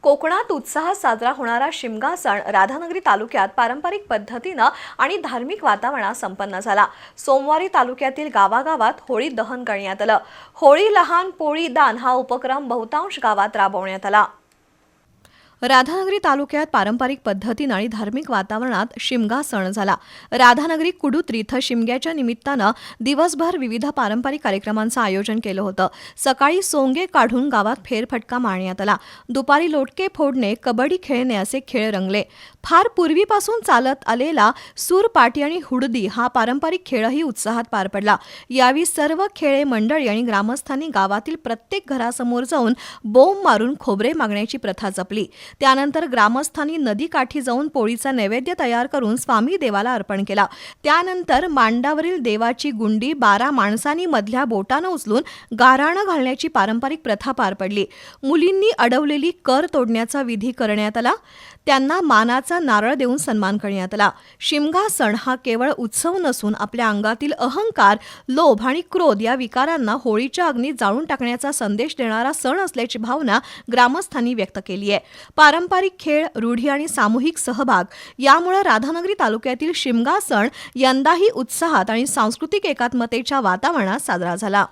कोकणात उत्साहात साजरा होणारा शिमगा सण राधानगरी तालुक्यात पारंपरिक पद्धतीनं आणि धार्मिक वातावरणात संपन्न झाला। सोमवारी तालुक्यातील गावागावात होळी दहन करण्यात आलं। होळी लहान पोळी दान हा उपक्रम बहुतांश गावात राबवण्यात आला। राधानगरी तालुक्यात पारंपरिक पद्धतीनं आणि धार्मिक वातावरणात शिमगा सण झाला। राधानगरी कुडुत्री इथं शिमग्याच्या निमित्तानं दिवसभर विविध पारंपरिक कार्यक्रमांचं आयोजन केलं होतं। सकाळी सोंगे काढून गावात फेरफटका मारण्यात आला। दुपारी लोटके फोडणे, कबड्डी खेळणे असे खेळ रंगले। फार पूर्वीपासून चालत आलेला सूरपाटी आणि हुडदी हा पारंपरिक खेळही उत्साहात पार पडला। यावेळी सर्व खेळे मंडळी आणि ग्रामस्थांनी गावातील प्रत्येक घरासमोर जाऊन बोंब मारून खोबरे मागण्याची प्रथा जपली। त्यानंतर ग्रामस्थांनी नदीकाठी जाऊन पोळीचा नैवेद्य तयार करून स्वामी देवाला अर्पण केला। त्यानंतर मांडावरील देवाची गुंडी 12 माणसांनी मधल्या बोटानं उचलून गाराणं घालण्याची पारंपरिक प्रथा पार पडली। मुलींनी अडवलेली कर तोडण्याचा विधी करण्यात आला। त्यांना मानाचा नारळ देऊन सन्मान करण्यात आला। शिमगा सण हा केवळ उत्सव नसून आपल्या अंगातील अहंकार, लोभ आणि क्रोध या विकारांना होळीच्या अग्नीत जाळून टाकण्याचा संदेश देणारा सण असल्याची भावना ग्रामस्थांनी व्यक्त केली आहे। पारंपरिक खेळ, रूढी आणि सामूहिक सहभाग यामुळे राधानगरी तालुक्यातील शिमगा सण यंदाही उत्साहात आणि सांस्कृतिक एकात्मतेच्या वातावरणात साजरा झाला।